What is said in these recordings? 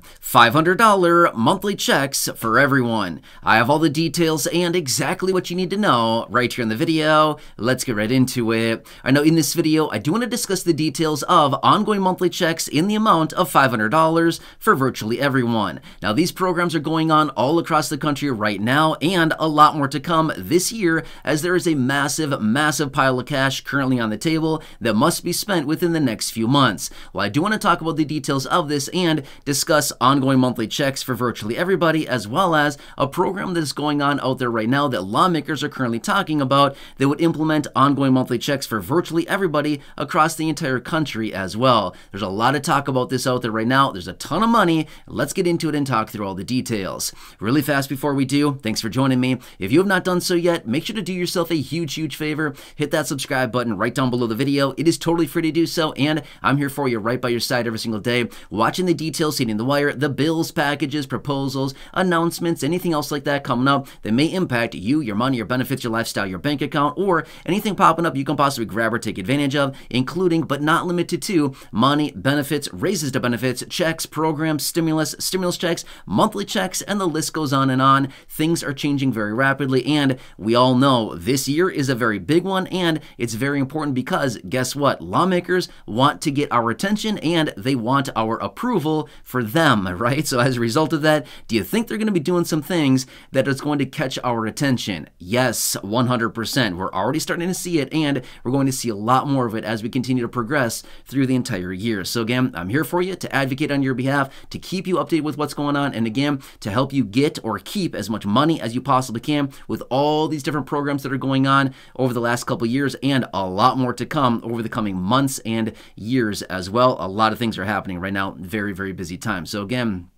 $500 monthly checks for everyone. I have all the details and exactly what you need to know right here in the video. Let's get right into it. I know in this video, I do want to discuss the details of ongoing monthly checks in the amount of $500 for virtually everyone. Now, these programs are going on all across the country right now, and a lot more to come this year, as there is a massive pile of cash currently on the table that must be spent within the next few months. Well, I do want to talk about the details of this and discuss ongoing monthly checks for virtually everybody, as well as a program that is going on out there right now that lawmakers are currently talking about that would implement ongoing monthly checks for virtually everybody across the entire country as well. There's a lot of talk about this out there right now. There's a ton of money. Let's get into it and talk through all the details. Really fast before we do, thanks for joining me. If you have not done so yet, make sure to do yourself a huge favor. Hit that subscribe button right down below the video. It is totally free to do so, and I'm here for you right by your side every single day, watching the details, hitting the wire, the bills, packages, proposals, announcements, anything else like that coming up that may impact you, your money, your benefits, your lifestyle, your bank account, or anything popping up you can possibly grab or take advantage of, including but not limited to money, benefits, raises to benefits, checks, programs, stimulus checks, monthly checks, and the list goes on and on. Things are changing very rapidly, and we all know this year is a very big one, and it's very important because guess what? Lawmakers want to get our attention, and they want our approval for them, right? So as a result of that, do you think they're going to be doing some things that is going to catch our attention? Yes, 100%. We're already starting to see it, and we're going to see a lot more of it as we continue to progress through the entire year. So again, I'm here for you to advocate on your behalf, to keep you updated with what's going on, and again, to help you get or keep as much money as you possibly can with all these different programs that are going on over the last couple years, and a lot more to come over the coming months and years as well. A lot of things are happening right now. Very busy time. So again,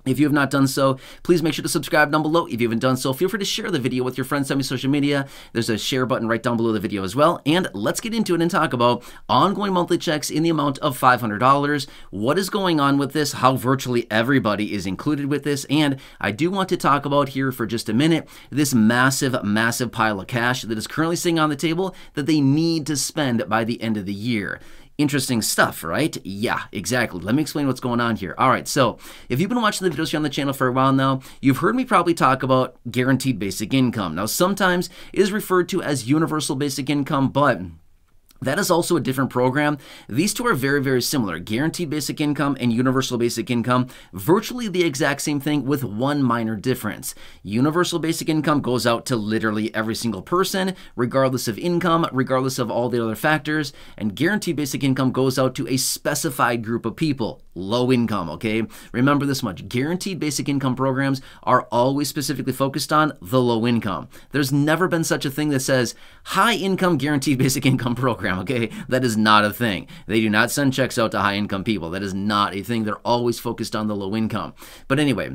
if you have not done so, please make sure to subscribe down below. If you haven't done so, feel free to share the video with your friends on social media. There's a share button right down below the video as well. And let's get into it and talk about ongoing monthly checks in the amount of $500. What is going on with this? How virtually everybody is included with this. And I do want to talk about here for just a minute this massive pile of cash that is currently sitting on the table that they need to spend by the end of the year. Interesting stuff, right? Yeah, exactly. Let me explain what's going on here. All right, so if you've been watching the videos here on the channel for a while now, you've heard me probably talk about guaranteed basic income. Now, sometimes it is referred to as universal basic income, but that is also a different program. These two are very similar. Guaranteed basic income and universal basic income, virtually the exact same thing with one minor difference. Universal basic income goes out to literally every single person, regardless of income, regardless of all the other factors, and guaranteed basic income goes out to a specified group of people, low income, okay? Remember this much. Guaranteed basic income programs are always specifically focused on the low income. There's never been such a thing that says high income guaranteed basic income program. Okay, that is not a thing. They do not send checks out to high-income people. That is not a thing. They're always focused on the low income. But anyway,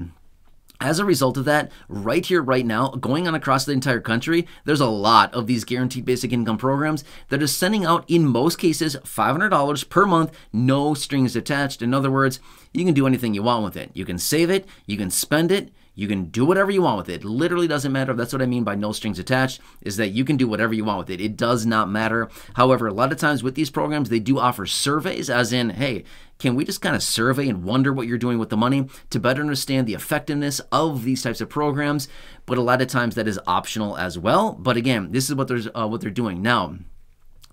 as a result of that, right here, right now, going on across the entire country, there's a lot of these guaranteed basic income programs that are sending out, in most cases, $500 per month, no strings attached. In other words, you can do anything you want with it. You can save it, you can spend it, you can do whatever you want with it. It literally doesn't matter. That's what I mean by no strings attached, is that you can do whatever you want with it. It does not matter. However, a lot of times with these programs, they do offer surveys, as in, hey, can we just kind of survey and wonder what you're doing with the money to better understand the effectiveness of these types of programs? But a lot of times that is optional as well. But again, this is what they're doing now.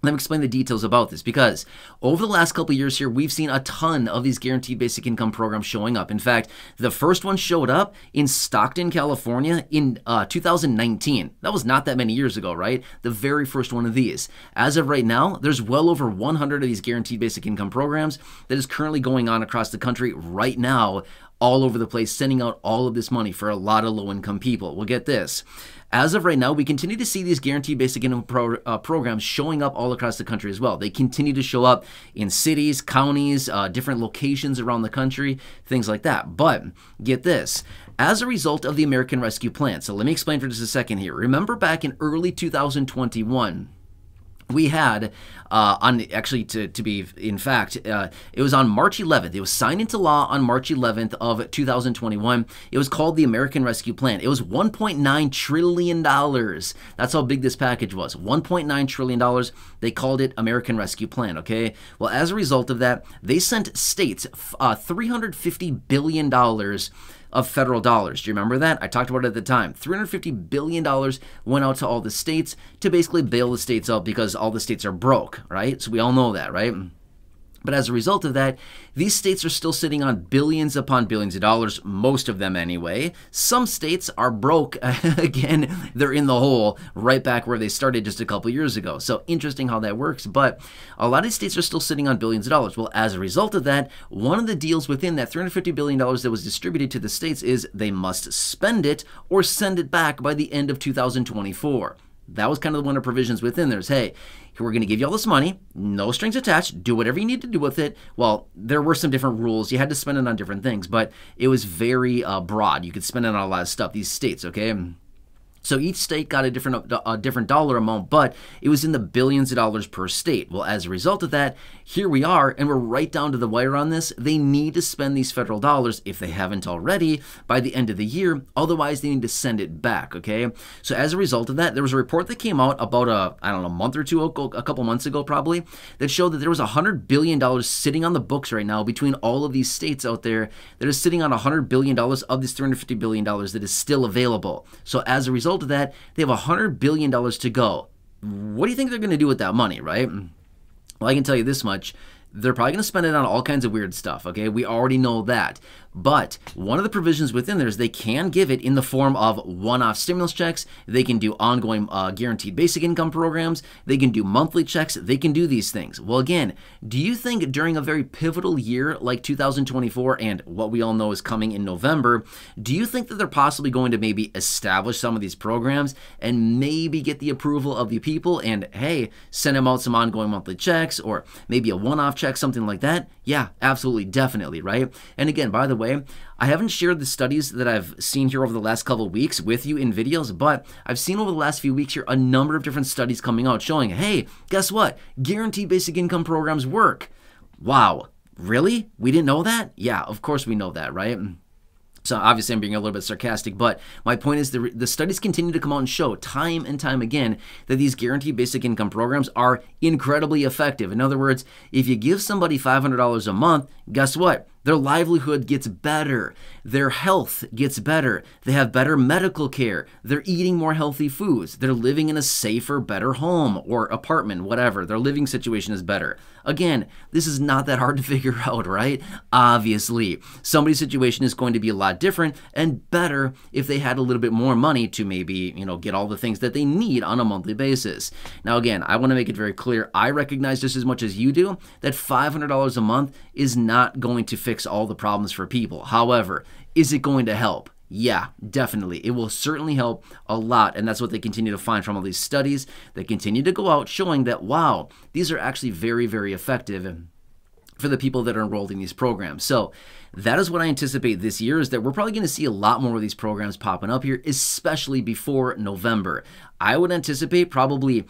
Let me explain the details about this, because over the last couple of years here, we've seen a ton of these guaranteed basic income programs showing up. In fact, the first one showed up in Stockton, California in 2019. That was not that many years ago, right? The very first one of these. As of right now, there's well over 100 of these guaranteed basic income programs that is currently going on across the country right now, all over the place, sending out all of this money for a lot of low-income people. Well, get this. As of right now, we continue to see these guaranteed basic income programs showing up all across the country as well. They continue to show up in cities, counties, different locations around the country, things like that. But get this. As a result of the American Rescue Plan, so let me explain for just a second here. Remember back in early 2021, we had to be in fact, it was on March 11th. It was signed into law on March 11th of 2021. It was called the American Rescue Plan. It was $1.9 trillion. That's how big this package was. $1.9 trillion. They called it American Rescue Plan, okay? Well, as a result of that, they sent states $350 billion of federal dollars. Do you remember that? I talked about it at the time. $350 billion went out to all the states to basically bail the states out because all the states are broke, right? So we all know that, right? But as a result of that, these states are still sitting on billions upon billions of dollars, most of them anyway. Some states are broke. Again, they're in the hole right back where they started just a couple years ago. So interesting how that works. But a lot of states are still sitting on billions of dollars. Well, as a result of that, one of the deals within that $350 billion that was distributed to the states is they must spend it or send it back by the end of 2024. That was kind of one of the provisions within there is, hey, we're going to give you all this money, no strings attached, do whatever you need to do with it. Well, there were some different rules. You had to spend it on different things, but it was very broad. You could spend it on a lot of stuff, these states, okay? So each state got a different dollar amount, but it was in the billions of dollars per state. Well, as a result of that, here we are, and we're right down to the wire on this. They need to spend these federal dollars, if they haven't already, by the end of the year. Otherwise, they need to send it back, okay? So as a result of that, there was a report that came out about, a month or two ago, a couple months ago probably, that showed that there was $100 billion sitting on the books right now between all of these states out there that are sitting on $100 billion of this $350 billion that is still available. So as a result of that, they have $100 billion to go. What do you think they're going to do with that money, right? Well, I can tell you this much. They're probably going to spend it on all kinds of weird stuff, okay? We already know that. But one of the provisions within there is they can give it in the form of one-off stimulus checks. They can do ongoing guaranteed basic income programs. They can do monthly checks. They can do these things. Well, again, do you think during a very pivotal year like 2024 and what we all know is coming in November, do you think that they're possibly going to maybe establish some of these programs and maybe get the approval of the people and, hey, send them out some ongoing monthly checks or maybe a one-off check, something like that? Yeah, absolutely, definitely, right? And again, by the way, I haven't shared the studies that I've seen here over the last couple of weeks with you in videos, but I've seen over the last few weeks here a number of different studies coming out showing, hey, guess what? Guaranteed basic income programs work. Wow, really? We didn't know that? Yeah, of course we know that, right? So obviously I'm being a little bit sarcastic, but my point is the studies continue to come out and show time and time again that these guaranteed basic income programs are incredibly effective. In other words, if you give somebody $500 a month, guess what? Their livelihood gets better. Their health gets better. They have better medical care. They're eating more healthy foods. They're living in a safer, better home or apartment, whatever. Their living situation is better. Again, this is not that hard to figure out, right? Obviously, somebody's situation is going to be a lot different and better if they had a little bit more money to maybe, get all the things that they need on a monthly basis. Now, again, I want to make it very clear. I recognize just as much as you do that $500 a month is not going to fix all the problems for people. However, is it going to help? Yeah, definitely. It will certainly help a lot, and that's what they continue to find from all these studies. They continue to go out showing that, wow, these are actually very, very effective for the people that are enrolled in these programs. So that is what I anticipate this year, is that we're probably going to see a lot more of these programs popping up here, especially before November. I would anticipate probably,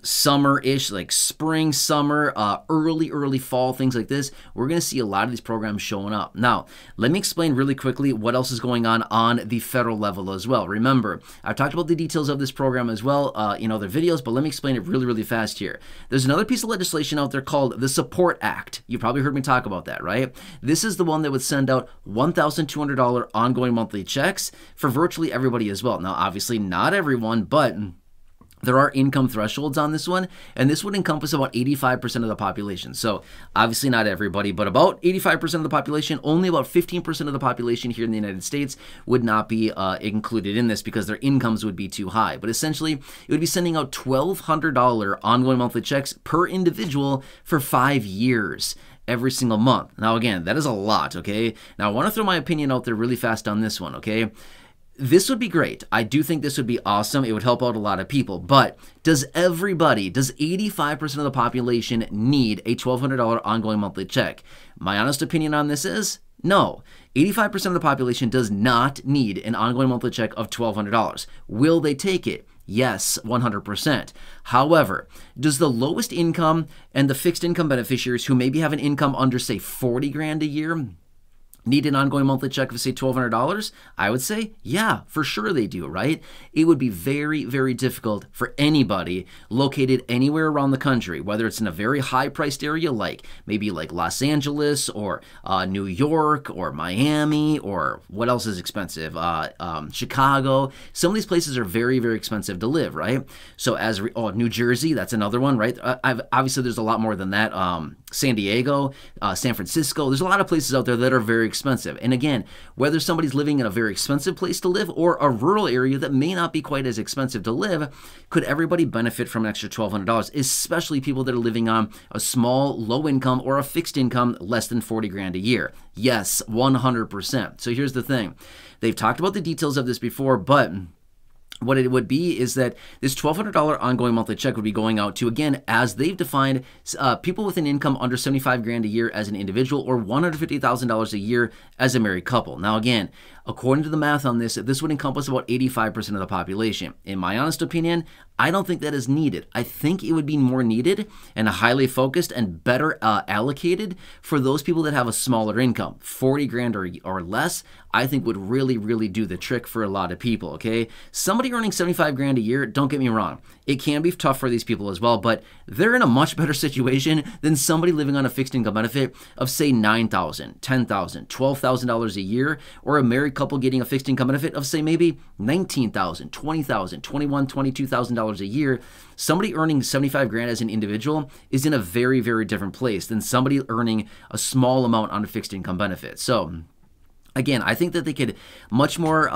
summer-ish, like spring, summer, early fall, things like this. We're going to see a lot of these programs showing up. Now, let me explain really quickly what else is going on the federal level as well. Remember, I've talked about the details of this program as well in other videos, but let me explain it really, really fast here. There's another piece of legislation out there called the Support Act. You probably heard me talk about that, right? This is the one that would send out $1,200 ongoing monthly checks for virtually everybody as well. Now, obviously not everyone, but there are income thresholds on this one, and this would encompass about 85% of the population. So obviously not everybody, but about 85% of the population. Only about 15% of the population here in the United States would not be included in this because their incomes would be too high. But essentially, it would be sending out $1,200 ongoing monthly checks per individual for 5 years. Every single month. Now, again, that is a lot, okay? Now, I want to throw my opinion out there really fast on this one, okay? This would be great. I do think this would be awesome. It would help out a lot of people. But does 85% of the population need a $1,200 ongoing monthly check? My honest opinion on this is no. 85% of the population does not need an ongoing monthly check of $1,200. Will they take it? Yes, 100%. However, does the lowest income and the fixed income beneficiaries who maybe have an income under, say, 40 grand a year need an ongoing monthly check of, say, $1,200? I would say, yeah, for sure they do, right? It would be very, very difficult for anybody located anywhere around the country, whether it's in a very high-priced area like maybe like Los Angeles or New York or Miami, or what else is expensive? Chicago. Some of these places are very, very expensive to live, right? So New Jersey, that's another one, right? Obviously, there's a lot more than that. San Diego, San Francisco. There's a lot of places out there that are very expensive. And again, whether somebody's living in a very expensive place to live or a rural area that may not be quite as expensive to live, could everybody benefit from an extra $1,200, especially people that are living on a small, low income or a fixed income less than 40 grand a year? Yes, 100%. So here's the thing. They've talked about the details of this before, but what it would be is that this $1,200 ongoing monthly check would be going out to, again, as they've defined, people with an income under 75 grand a year as an individual or $150,000 a year as a married couple. Now, again, according to the math on this would encompass about 85% of the population. In my honest opinion, I don't think that is needed. I think it would be more needed and highly focused and better allocated for those people that have a smaller income. 40 grand or less, I think would really, really do the trick for a lot of people, okay? Somebody earning 75 grand a year, don't get me wrong, it can be tough for these people as well, but they're in a much better situation than somebody living on a fixed income benefit of, say, $9,000, $10,000, $12,000 a year, or a married couple getting a fixed income benefit of, say, maybe $19,000, $20,000, $21,000, $22,000 a year. Somebody earning 75 grand as an individual is in a very, very different place than somebody earning a small amount on a fixed income benefit. So again, I think that they could much more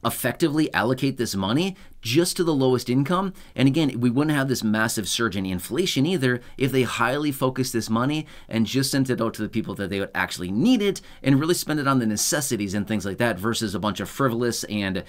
effectively allocate this money just to the lowest income. And again, we wouldn't have this massive surge in inflation either if they highly focused this money and just sent it out to the people that they would actually need it and really spend it on the necessities and things like that versus a bunch of frivolous and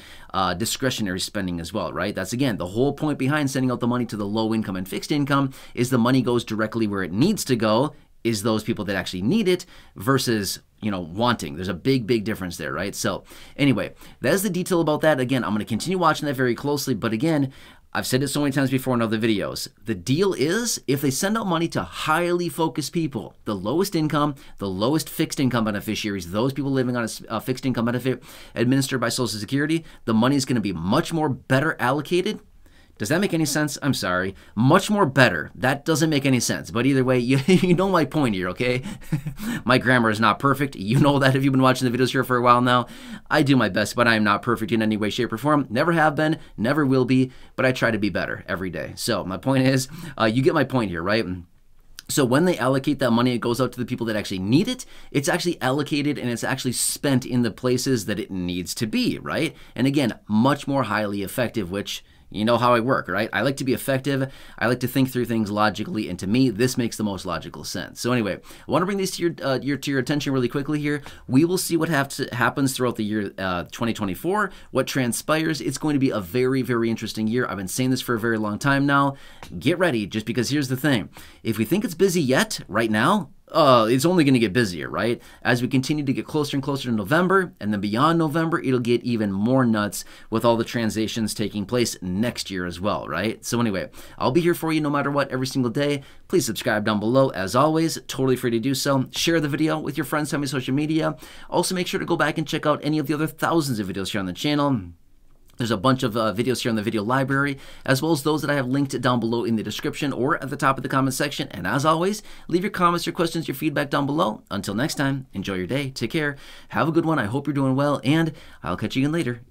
discretionary spending as well, right? That's, again, the whole point behind sending out the money to the low income and fixed income is the money goes directly where it needs to go, is those people that actually need it versus, wanting. There's a big, big difference there, right? So anyway, that is the detail about that. Again, I'm going to continue watching that very closely, but again, I've said it so many times before in other videos. The deal is, if they send out money to highly focused people, the lowest income, the lowest fixed income beneficiaries, those people living on a fixed income benefit administered by Social Security, the money is going to be much more better allocated. Does that make any sense? I'm sorry. Much more better. That doesn't make any sense. But either way, you know my point here, okay? My grammar is not perfect. You know that if you've been watching the videos here for a while now. I do my best, but I am not perfect in any way, shape, or form. Never have been, never will be, but I try to be better every day. So my point is, you get my point here, right? So when they allocate that money, it goes out to the people that actually need it. It's actually allocated and it's actually spent in the places that it needs to be, right? And again, much more highly effective, which you know how I work, right? I like to be effective. I like to think through things logically, and to me, this makes the most logical sense. So anyway, I want to bring these to your attention really quickly here. We will see what happens throughout the year 2024, what transpires. It's going to be a very, very interesting year. I've been saying this for a very long time now. Get ready, just because here's the thing. If we think it's busy yet, right now, it's only going to get busier, right? As we continue to get closer and closer to November, and then beyond November, it'll get even more nuts with all the transitions taking place next year as well, right? So anyway, I'll be here for you no matter what every single day. Please subscribe down below. As always, totally free to do so. Share the video with your friends on social media. Also, make sure to go back and check out any of the other thousands of videos here on the channel. There's a bunch of videos here in the video library, as well as those that I have linked down below in the description or at the top of the comment section. And as always, leave your comments, your questions, your feedback down below. Until next time, enjoy your day, take care, have a good one, I hope you're doing well, and I'll catch you again later.